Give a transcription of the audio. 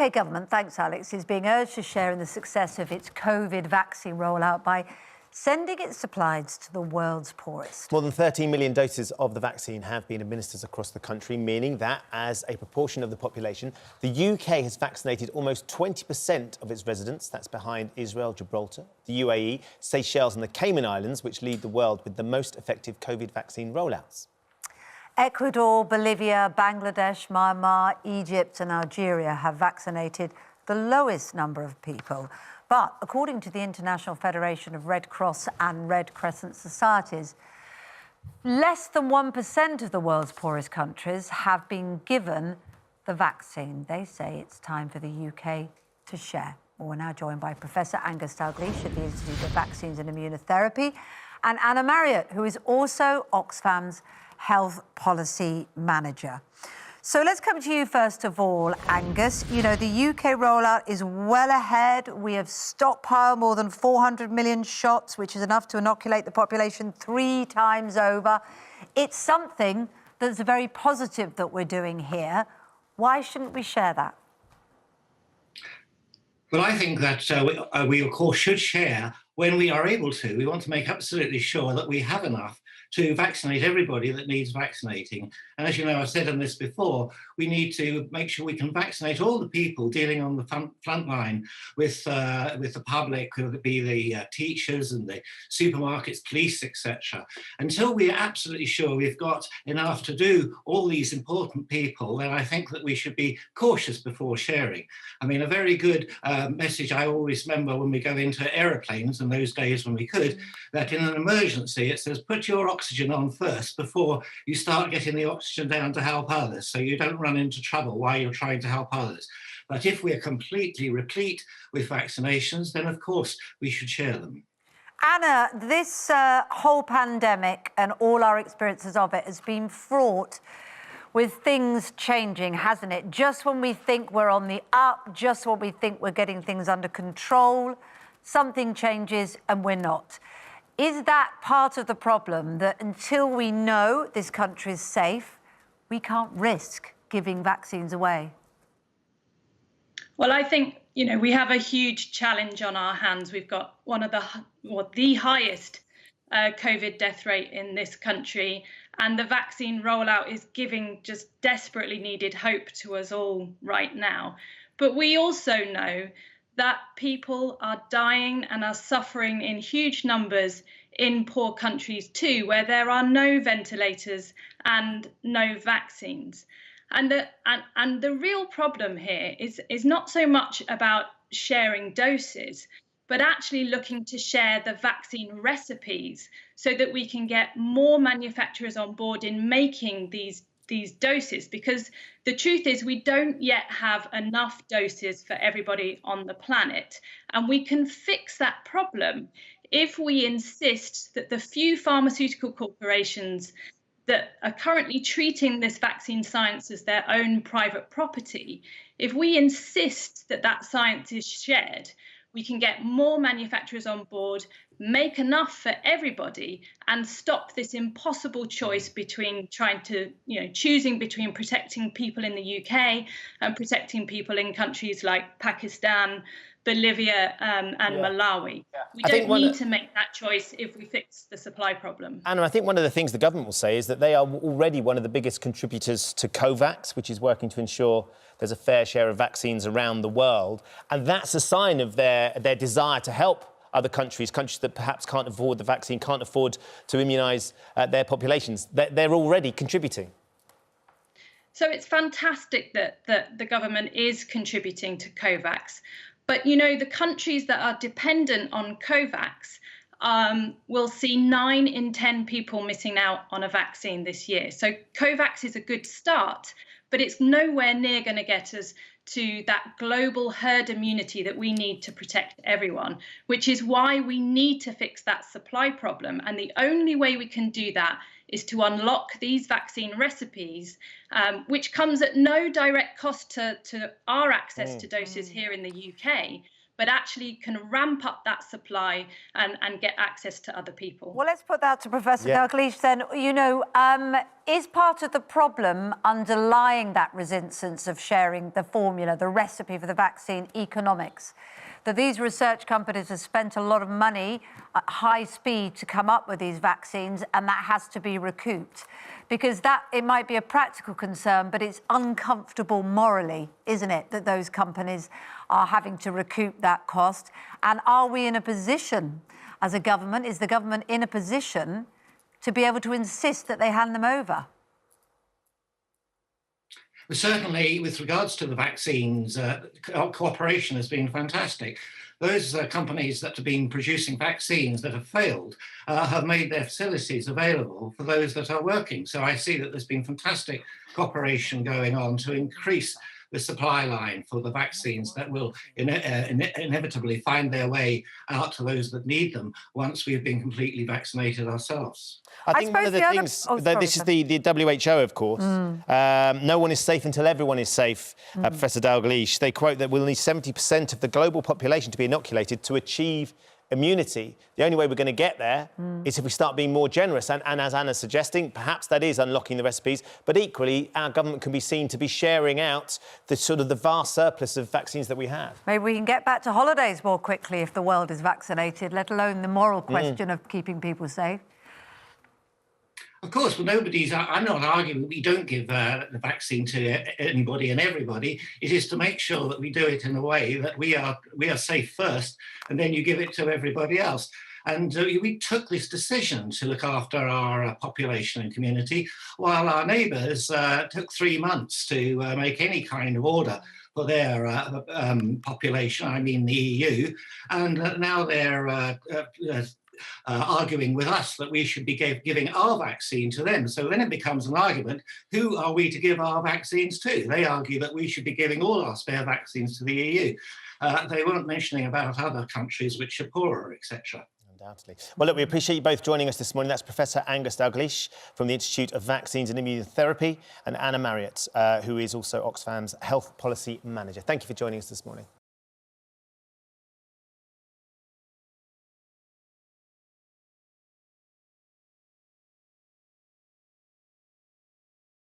UK government, thanks Alex, is being urged to share in the success of its COVID vaccine rollout by sending its supplies to the world's poorest. More than 13 million doses of the vaccine have been administered across the country, meaning that as a proportion of the population, the UK has vaccinated almost 20% of its residents. That's behind Israel, Gibraltar, the UAE, Seychelles and the Cayman Islands, which lead the world with the most effective COVID vaccine rollouts. Ecuador, Bolivia, Bangladesh, Myanmar, Egypt and Algeria have vaccinated the lowest number of people. But according to the International Federation of Red Cross and Red Crescent Societies, less than 1% of the world's poorest countries have been given the vaccine. They say it's time for the UK to share. Well, we're now joined by Professor Angus Dalgleish at the Institute of Vaccines and Immunotherapy and Anna Marriott, who is also Oxfam's Health Policy Manager. So let's come to you first of all, Angus. You know, the UK rollout is well ahead. We have stockpiled more than 400 million shots, which is enough to inoculate the population 3 times over. It's something that's very positive that we're doing here. Why shouldn't we share that? Well, I think that we, of course, should share when we are able to. We want to make absolutely sure that we have enough to vaccinate everybody that needs vaccinating. And as you know, I've said on this before, we need to make sure we can vaccinate all the people dealing on the front line with the public, whether it be the teachers and the supermarkets, police, etc. Until we are absolutely sure we've got enough to do all these important people, then I think that we should be cautious before sharing. I mean, a very good message I always remember when we go into aeroplanes in those days when we could, that in an emergency it says put your oxygen on first before you start getting the oxygen down to help others, so you don't run into trouble while you're trying to help others. But if we're completely replete with vaccinations, then of course we should share them. Anna, this whole pandemic and all our experiences of it has been fraught with things changing, hasn't it? Just when we think we're on the up, just when we think we're getting things under control, something changes and we're not. Is that part of the problem, that until we know this country is safe, we can't risk giving vaccines away? Well, I think, you know, we have a huge challenge on our hands. We've got one of the highest COVID death rate in this country, and the vaccine rollout is giving just desperately needed hope to us all right now. But we also know that people are dying and are suffering in huge numbers in poor countries too, where there are no ventilators and no vaccines. And the real problem here is not so much about sharing doses, but actually looking to share the vaccine recipes so that we can get more manufacturers on board in making these doses, because the truth is we don't yet have enough doses for everybody on the planet. And we can fix that problem if we insist that the few pharmaceutical corporations that are currently treating this vaccine science as their own private property, if we insist that that science is shared, we can get more manufacturers on board, make enough for everybody, and stop this impossible choice between choosing between protecting people in the UK and protecting people in countries like Pakistan, Bolivia and Malawi. We don't need to make that choice if we fix the supply problem. Anna, I think one of the things the government will say is that they are already one of the biggest contributors to COVAX, which is working to ensure there's a fair share of vaccines around the world. And that's a sign of their desire to help other countries that perhaps can't afford the vaccine, can't afford to immunise their populations. They're already contributing. So it's fantastic that the government is contributing to COVAX. But, you know, the countries that are dependent on COVAX will see 9 in 10 people missing out on a vaccine this year. So COVAX is a good start, but it's nowhere near going to get us to that global herd immunity that we need to protect everyone, which is why we need to fix that supply problem. And the only way we can do that is to unlock these vaccine recipes, which comes at no direct cost to our access to doses here in the UK, but actually can ramp up that supply and get access to other people. Well, let's put that to Professor Dalgleish then. You know, is part of the problem underlying that resistance of sharing the formula, the recipe for the vaccine, economics? That these research companies have spent a lot of money at high speed to come up with these vaccines, and that has to be recouped. Because it might be a practical concern, but it's uncomfortable morally, isn't it, that those companies are having to recoup that cost? And are we in a position, as a government, is the government in a position to be able to insist that they hand them over? Well, certainly, with regards to the vaccines, cooperation has been fantastic. Those companies that have been producing vaccines that have failed have made their facilities available for those that are working. So I see that there's been fantastic cooperation going on to increase the supply line for the vaccines that will inevitably find their way out to those that need them once we've been completely vaccinated ourselves. I think one of the things, this is the WHO, of course, no one is safe until everyone is safe, Professor Dalgleish. They quote that we'll need 70% of the global population to be inoculated to achieve immunity. The only way we're going to get there is if we start being more generous. And as Anna's suggesting, perhaps that is unlocking the recipes. But equally, our government can be seen to be sharing out the vast surplus of vaccines that we have. Maybe we can get back to holidays more quickly if the world is vaccinated, let alone the moral question of keeping people safe. Of course, well, I'm not arguing that we don't give the vaccine to anybody and everybody. It is to make sure that we do it in a way that we are safe first, and then you give it to everybody else. And we took this decision to look after our population and community, while our neighbours took 3 months to make any kind of order for their population, I mean the EU, and now they're arguing with us that we should be giving our vaccine to them. So then it becomes an argument, who are we to give our vaccines to? They argue that we should be giving all our spare vaccines to the EU. They weren't mentioning about other countries which are poorer, etc. Undoubtedly. Well, look, we appreciate you both joining us this morning. That's Professor Angus Dalgleish from the Institute of Vaccines and Immunotherapy, and Anna Marriott, who is also Oxfam's Health Policy Manager. Thank you for joining us this morning.